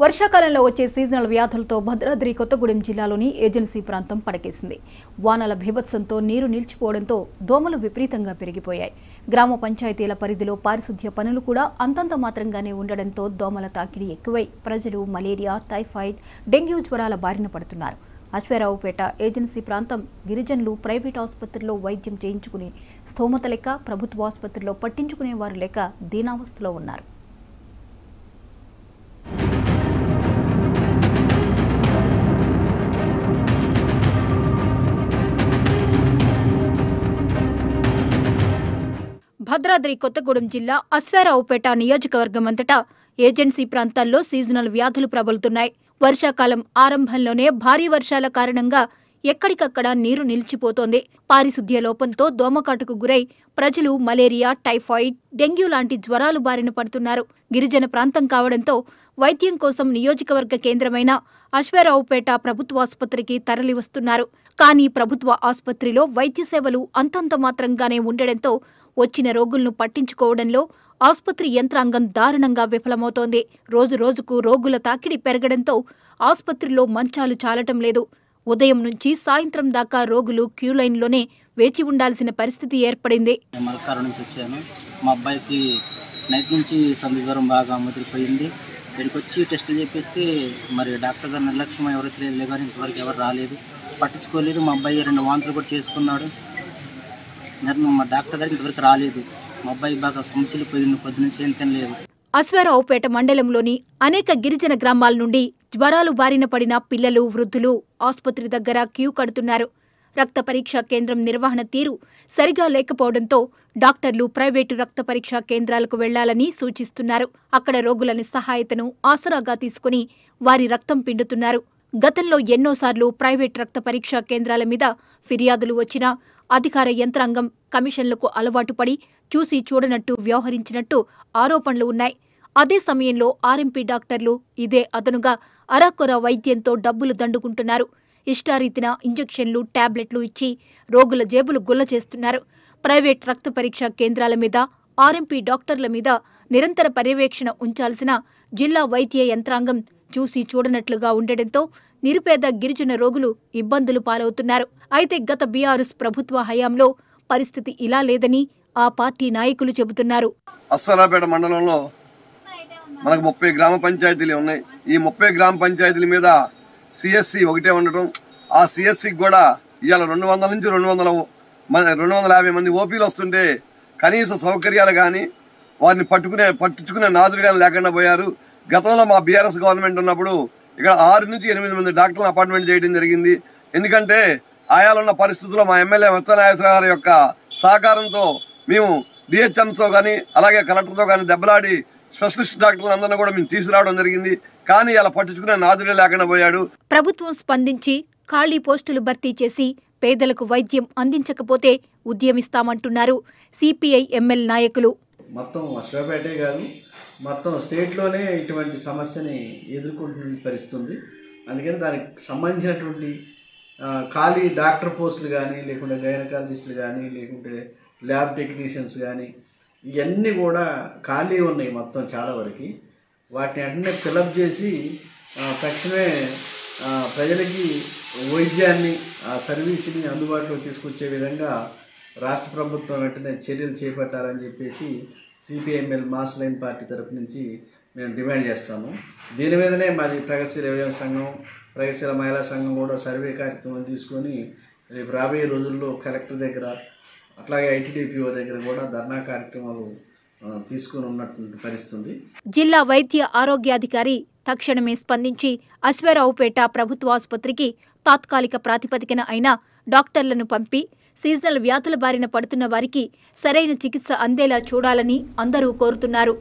వర్షాకాలంలో వచ్చే సీజనల్ వ్యాధులతో భద్రాద్రి కొత్తగూడెం జిల్లాలోని ఏజెన్సీ ప్రాంతం పడకేసింది. వానల బీభత్సంతో నీరు నిలిచిపోవడంతో దోమలు విపరీతంగా పెరిగిపోయాయి. గ్రామ పంచాయతీల పరిధిలో పారిశుద్ధ్య పనులు కూడా అంతంత మాత్రంగానే ఉండడంతో దోమల తాకిడి ఎక్కువై ప్రజలు మలేరియా, టైఫాయిడ్, డెంగ్యూ జ్వరాల బారిన పడుతున్నారు. అశ్వారావుపేట ఏజెన్సీ ప్రాంతం గిరిజనులు ప్రైవేట్ ఆసుపత్రిలో వైద్యం చేయించుకునే స్థోమత లేక ప్రభుత్వ ఆసుపత్రిలో పట్టించుకునేవారు లేక దీనావస్థలో ఉన్నారు. భద్రాద్రి కొత్తగూడెం జిల్లా అశ్వారావుపేట నియోజకవర్గం అంతటా ఏజెన్సీ ప్రాంతాల్లో సీజనల్ వ్యాధులు ప్రబలుతున్నాయి. వర్షాకాలం ఆరంభంలోనే భారీ వర్షాల కారణంగా ఎక్కడికక్కడ నీరు నిలిచిపోతోంది. పారిశుద్ధ్య లోపంతో దోమకాటుకు గురై ప్రజలు మలేరియా, టైఫాయిడ్, డెంగ్యూ లాంటి జ్వరాలు బారిన పడుతున్నారు. గిరిజన ప్రాంతం కావడంతో వైద్యం కోసం నియోజకవర్గ కేంద్రమైన అశ్వారావుపేట ప్రభుత్వాసుపత్రికి తరలివస్తున్నారు. కానీ ప్రభుత్వ ఆసుపత్రిలో వైద్య సేవలు అంతంత మాత్రంగానే ఉండడంతో వచ్చిన రోగులను పట్టించుకోవడంలో ఆసుపత్రి యంత్రాంగం దారుణంగా విఫలమవుతోంది. రోజురోజుకు రోగుల తాకిడి పెరగడంతో ఆసుపత్రిలో మంచాలు చాలటం లేదు. ఉదయం నుంచి సాయంత్రం దాకా రోగులు క్యూలైన్లోనే వేచి ఉండాల్సిన పరిస్థితి ఏర్పడింది. మల్కారు నుంచి వచ్చాను. మా అబ్బాయికి నైట్ నుంచి సంధి జ్వరం బాగా ముదిరిపోయింది. ఇక్కడికి వచ్చి టెస్టులు చేపిస్తే మరి డాక్టర్ గారు నిర్లక్ష్యం ఎవరైతే లేదు కానీ ఇంతవరకు ఎవరు రాలేదు, పట్టించుకోలేదు. మా అబ్బాయి 2 వాంతులు కూడా చేసుకున్నాడు. మా డాక్టర్ గారికి ఇంతవరకు రాలేదు. మా అబ్బాయి బాగా సమస్యలు పోయింది, పొద్దు నుంచి ఏం తినలేదు. అశ్వారావుపేట మండలంలోని అనేక గిరిజన గ్రామాల నుండి జ్వరాలు బారిన పడిన పిల్లలు, వృద్ధులు ఆసుపత్రి దగ్గర క్యూ కడుతున్నారు. రక్త పరీక్షా కేంద్రం నిర్వహణ తీరు సరిగా లేకపోవడంతో డాక్టర్లు ప్రైవేటు రక్త పరీక్షా కేంద్రాలకు వెళ్లాలని సూచిస్తున్నారు. అక్కడ రోగుల నిస్సహాయతను ఆసరాగా తీసుకుని వారి రక్తం పిండుతున్నారు. గతంలో ఎన్నోసార్లు ప్రైవేట్ రక్త పరీక్షా కేంద్రాల మీద ఫిర్యాదులు వచ్చినా అధికార యంత్రాంగం కమిషన్లకు అలవాటు పడి చూసి చూడనట్టు వ్యవహరించినట్టు ఆరోపణలు ఉన్నాయి. అదే సమయంలో ఆర్ఎంపీ డాక్టర్లు ఇదే అదనుగా అరాకొర వైద్యంతో డబ్బులు దండుకుంటున్నారు. ఇష్టారీతిన ఇంజెక్షన్లు, టాబ్లెట్లు ఇచ్చి రోగుల జేబులు గుల్ల చేస్తున్నారు. ప్రైవేట్ రక్త పరీక్షా కేంద్రాల మీద, ఆర్ఎంపీ డాక్టర్ల మీద నిరంతర పర్యవేక్షణ ఉంచాల్సిన జిల్లా వైద్య యంత్రాంగం చూసి చూడనట్లుగా ఉండడంతో నిరుపేద గిరిజన రోగులు ఇబ్బందులు పాలవుతున్నారు. అయితే గత బీఆర్ఎస్ ప్రభుత్వ హయాంలో పరిస్థితి ఇలా లేదని ఆ పార్టీ నాయకులు చెబుతున్నారు. అశ్వారావుపేట మండలంలో మనకు 30 గ్రామ పంచాయతీలు ఉన్నాయి. ఈ 30 గ్రామ పంచాయతీల మీద సిఎస్సి ఒకటే ఉండటం, ఆ సిఎస్సికి కూడా ఇవాళ 200 నుంచి 250 మంది ఓపీలు వస్తుంటే కనీస సౌకర్యాలు కానీ వారిని పట్టించుకునే నాదులు కానీ లేకుండా పోయారు. గతంలో మా బీఆర్ఎస్ గవర్నమెంట్ ఉన్నప్పుడు ఇక్కడ 6 నుంచి 8 మంది డాక్టర్లను అపాయింట్మెంట్ చేయడం జరిగింది. ఎందుకంటే ఆయాలున్న పరిస్థితుల్లో మా ఎమ్మెల్యే మెత్తనాగేశ్వర గారి యొక్క సహకారంతో మేము డిహెచ్ఎంతో కానీ అలాగే కలెక్టర్తో కానీ దెబ్బలాడి స్పెషలిస్ట్ డాక్టర్లందరినీ కూడా మేము తీసుకురావడం జరిగింది. కానీ అలా పట్టించుకునే నాదుడే లేకుండా పోయాడు. ప్రభుత్వం స్పందించి ఖాళీ పోస్టులు భర్తీ చేసి పేదలకు వైద్యం అందించకపోతే ఉద్యమిస్తామంటున్నారు సిపిఐ ఎంఎల్ నాయకులు. మొత్తం అశ్వారావుపేటే కాదు, మొత్తం స్టేట్లోనే ఇటువంటి సమస్యని ఎదుర్కొంటున్న పరిస్థితుంది. అందుకని దానికి సంబంధించినటువంటి ఖాళీ డాక్టర్ పోస్టులు కానీ, లేకుంటే గైనకాలజిస్టులు కానీ, లేకుంటే ల్యాబ్ టెక్నీషియన్స్ కానీ ఇవన్నీ కూడా ఖాళీ ఉన్నాయి మొత్తం చాలా వరకు. వాటిని వెంటనే ఫిలప్ చేసి తక్షణమే ప్రజలకి వైద్యాన్ని, సర్వీస్ని అందుబాటులో తీసుకొచ్చే విధంగా రాష్ట్ర ప్రభుత్వం వెంటనే చర్యలు చేపట్టాలని చెప్పేసి సిపిఐఎంఎల్ మాస్ లైన్ పార్టీ తరఫు నుంచి మేము డిమాండ్ చేస్తాము. దీని మీదనే మాది ప్రగతిశీల యువజన సంఘం, ప్రగతిశీల మహిళా సంఘం కూడా సర్వే కార్యక్రమం తీసుకొని రేపు రాబోయే రోజుల్లో కలెక్టర్ దగ్గర అట్లాగే ఐటీడీపీఓ దగ్గర కూడా ధర్నా కార్యక్రమాలు తీసుకుని ఉన్నటువంటి పరిస్థితి. జిల్లా వైద్య ఆరోగ్యాధికారి తక్షణమే స్పందించి అశ్వారావుపేట ప్రభుత్వ ఆసుపత్రికి తాత్కాలిక ప్రాతిపదికన అయిన డాక్టర్లను పంపి సీజనల్ వ్యాధుల బారిన పడుతున్న వారికి సరైన చికిత్స అందేలా చూడాలని అందరూ కోరుతున్నారు.